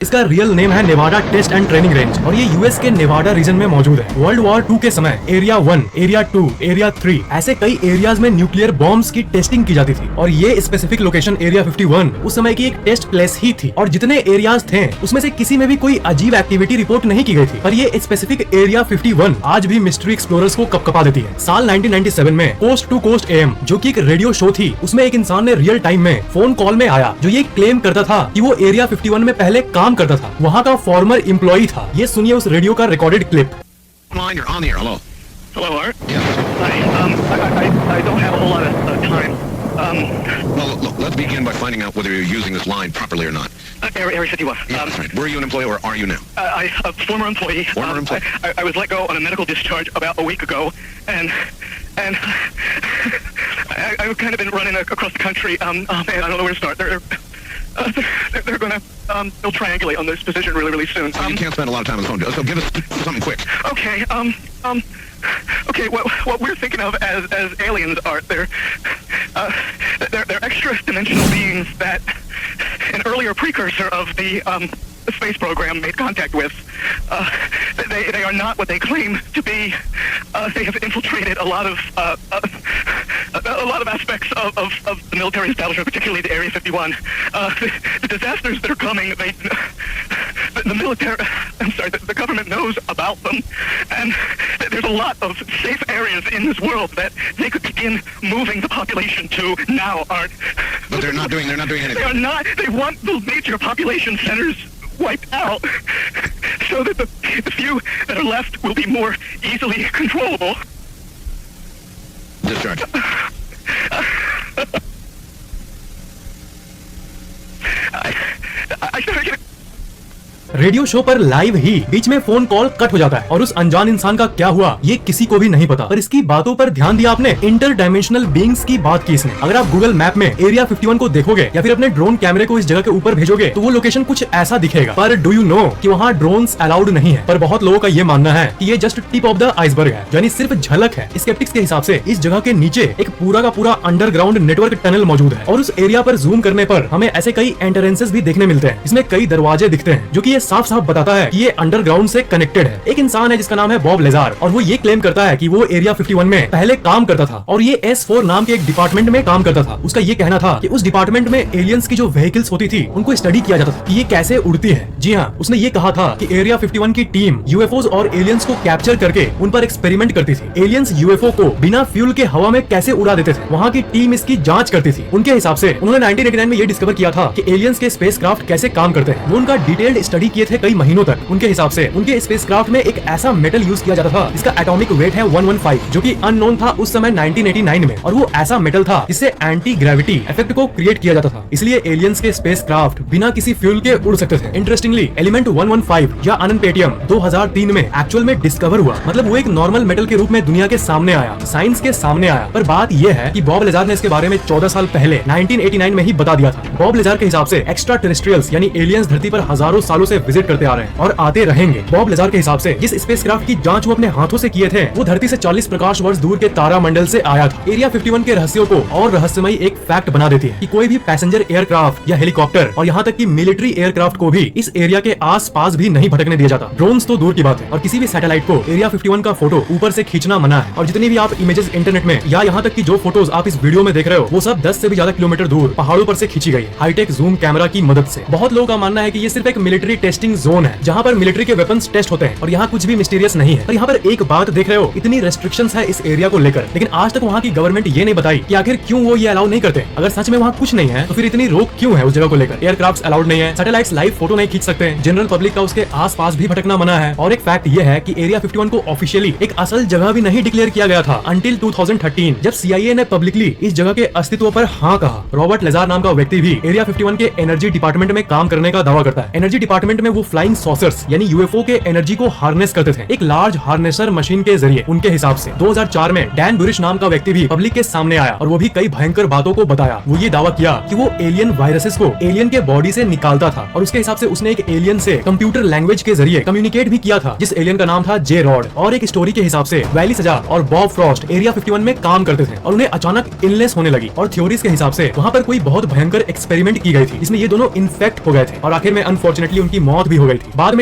इसका real name है Nevada test and training range और ये यूएस के नेवाडा रीजन में मौजूद है। वर्ल्ड वॉर 2 के समय एरिया 1, एरिया 2, एरिया 3 ऐसे कई एरियाज में न्यूक्लियर बॉम्ब्स की टेस्टिंग की जाती थी और ये स्पेसिफिक लोकेशन एरिया 51 उस समय की एक टेस्ट प्लेस ही थी और जितने एरियाज थे उसमें से किसी में भी कोई अजीब एक्टिविटी रिपोर्ट नहीं की गई थी। पर ये स्पेसिफिक एरिया 51 आज भी मिस्ट्री एक्सप्लोरर्स को कपकपा देती है। साल 1997 में कोस्ट टू कोस्ट एएम जो कि एक रेडियो शो थी उसमें एक इंसान ने रियल टाइम में फोन कॉल में आया जो ये क्लेम करता था कि वो एरिया 51 में पहले काम करता था, वहाँ का फॉर्मर एम्प्लॉई था। ये सुनिए उस रेडियो का recorded clip. Hello, Art. Yes. I don't have a whole lot of time. Well, look, let's begin by finding out whether you're using this line properly or not. Area 51. Yeah, that's right. Were you an employee or are you now? A former employee. Former employee. I was let go on a medical discharge about a week ago, and I've kind of been running across the country. Man, I don't know where to start. They're gonna they'll triangulate on this position really soon. So you can't spend a lot of time on the phone, so give us something quick. Okay. Okay. What we're thinking of as aliens are they're extra-dimensional beings that an earlier precursor of the space program made contact with. They are not what they claim to be. They have infiltrated a lot of aspects of the military establishment, particularly the Area 51. The disasters that are coming, the military, the government knows about them, and there's a lot of safe areas in this world that they could begin moving the population to now. But they're not doing anything. They are not. They want the major population centers wiped out so that the few that are left will be more easily controllable. Discharge. I started getting... radio show पर live ही बीच में phone call cut हो जाता है और उस अनजान इंसान का क्या हुआ ये किसी को भी नहीं पता। पर इसकी बातों पर ध्यान दिया आपने, इंटर डायमेंशनल बीइंग्स की बात की इसने। अगर आप गूगल मैप में एरिया 51 को देखोगे या फिर अपने ड्रोन कैमरे को इस जगह के ऊपर भेजोगे तो वो लोकेशन कुछ ऐसा दिखेगा। पर डू यू नो कि वहाँ ड्रोन्स अलाउड नहीं है। पर बहुत लोगों का ये मानना है कि ये just tip of the iceberg है, यानी सिर्फ झलक है। स्केप्टिक्स के हिसाब से इस जगह के नीचे एक पूरा का पूरा अंडरग्राउंड नेटवर्क टनल मौजूद है और उस एरिया पर जूम करने पर हमें ऐसे कई एंट्रेंसेस भी देखने मिलते हैं। इसमें कई दरवाजे दिखते हैं जो कि ये साफ साफ बताता है कि ये अंडरग्राउंड से कनेक्टेड है। एक इंसान है जिसका नाम है बॉब लेजार और वो ये क्लेम करता है कि वो एरिया 51 में पहले काम करता था और ये S4 नाम के एक डिपार्टमेंट में काम करता था। उसका ये कहना था कि उस डिपार्टमेंट में एलियंस की जो व्हीकल्स होती थी उनको स्टडी किया जाता था कि ये कैसे उड़ती है। जी हाँ, उसने ये कहा था कि एरिया 51 की टीम यूएफओज और एलियंस को कैप्चर करके उन पर एक्सपेरिमेंट करती थी। एलियंस यूएफओ को बिना फ्यूल के हवा में कैसे उड़ा देते थे, वहाँ की टीम इसकी जांच करती थी। उनके हिसाब से उन्होंने 1989 में ये डिस्कवर किया था कि एलियंस के स्पेसक्राफ्ट कैसे काम करते हैं। वो उनका डिटेल्ड स्टडी किए थे कई महीनों तक। उनके हिसाब से उनके स्पेसक्राफ्ट में एक ऐसा मेटल यूज किया जाता था जिसका एटॉमिक वेट है 115 जो कि अननोन था उस समय 1989 में और वो ऐसा मेटल था जिससे एंटी ग्रेविटी इफेक्ट को क्रिएट किया जाता था। इसलिए एलियंस के स्पेसक्राफ्ट बिना किसी फ्यूल के उड़ सकते थे। इंटरेस्टिंगली एलिमेंट 115 या अननपेटियम 2003 में एक्चुअल में डिस्कवर हुआ, मतलब वो एक नॉर्मल मेटल के रूप में दुनिया के सामने आया, साइंस के सामने आया। पर बात यह है कि बॉब लेजार ने इसके बारे में 14 साल पहले 1989 में ही बता दिया था। बॉब लेजार के हिसाब से एक्स्ट्रा टेरेस्ट्रियल्स यानी एलियंस धरती पर हजारों सालों से विजिट करते आ रहे हैं और आते रहेंगे। बॉब लेजार के हिसाब से जिस स्पेसक्राफ्ट की जांच वो अपने हाथों से किए थे वो धरती से 40 प्रकाश वर्ष दूर के तारामंडल से आया था। एरिया 51 के रहस्यों को और रहस्यमयी एक फैक्ट बना देती है कि कोई भी पैसेंजर एयरक्राफ्ट या हेलीकॉप्टर और यहाँ तक कि मिलिट्री एयरक्राफ्ट को भी इस एरिया के आस-पास भी नहीं भटकने दिया जाता। ड्रोन्स तो दूर की बात है और किसी भी सैटेलाइट को एरिया 51 का फोटो ऊपर से खींचना मना है। और जितनी भी आप इमेजेस इंटरनेट में या यहाँ तक कि जो फोटोज आप इस वीडियो में देख रहे हो वो सब 10 से भी ज्यादा किलोमीटर दूर पहाड़ों पर से खींची गई है हाईटेक जूम कैमरा की मदद से। बहुत लोगों का मानना है कि ये सिर्फ एक मिलिट्री टेस्टिंग जोन है जहाँ पर मिलिट्री के वेपन्स टेस्ट होते हैं और यहाँ कुछ भी मिस्टीरियस नहीं है। पर यहाँ पर एक बात देख रहे हो, इतनी रेस्ट्रिक्शंस है इस एरिया को लेकर, लेकिन आज तक वहाँ की गवर्नमेंट ये नहीं बताई कि आखिर क्यों वो ये अलाउ नहीं करते। अगर सच में वहाँ कुछ नहीं है तो फिर इतनी रोक क्यों है उस जगह को लेकर। एयरक्राफ्ट अलाउड नहीं है, सैटेलाइट्स लाइव फोटो नहीं खींच सकते, जनरल पब्लिक का उसके आस-पास भी भटकना मना है। और एक फैक्ट ये है कि एरिया 51 को ऑफिशियली एक असल जगह भी नहीं डिक्लेयर किया गया था अंटिल 2013 जब CIA ने पब्लिकली इस जगह के अस्तित्व पर हाँ कहा। रॉबर्ट लेजार नाम का व्यक्ति भी एरिया 51 के एनर्जी डिपार्टमेंट में काम करने का दावा करता है। एनर्जी डिपार्टमेंट में वो फ्लाइंग सॉसर्स यानी यूएफओ के एनर्जी को हार्नेस करते थे एक लार्ज हार्नेसर मशीन के जरिए। उनके हिसाब से 2004 में डैन बुरिश नाम का व्यक्ति भी पब्लिक के सामने आया और वो भी कई भयंकर बातों को बताया। वो ये दावा किया कि वो एलियन वायरसेस को एलियन के बॉडी से निकालता था और उसके हिसाब से उसने एक एलियन से कंप्यूटर लैंग्वेज के जरिए कम्युनिकेट भी किया था जिस एलियन का नाम था जे रॉड। और एक स्टोरी के हिसाब से वैली सजा और बॉब फ्रॉस्ट एरिया 51 में काम करते थे और उन्हें अचानक इलनेस होने लगी और थ्योरीज के हिसाब से वहाँ पर कोई बहुत भयंकर एक्सपेरिमेंट की गई थी जिसमें ये दोनों इन्फेक्ट हो गए थे और आखिर में अनफॉर्चुनेटली उनकी मौत भी हो गई थी। बाद में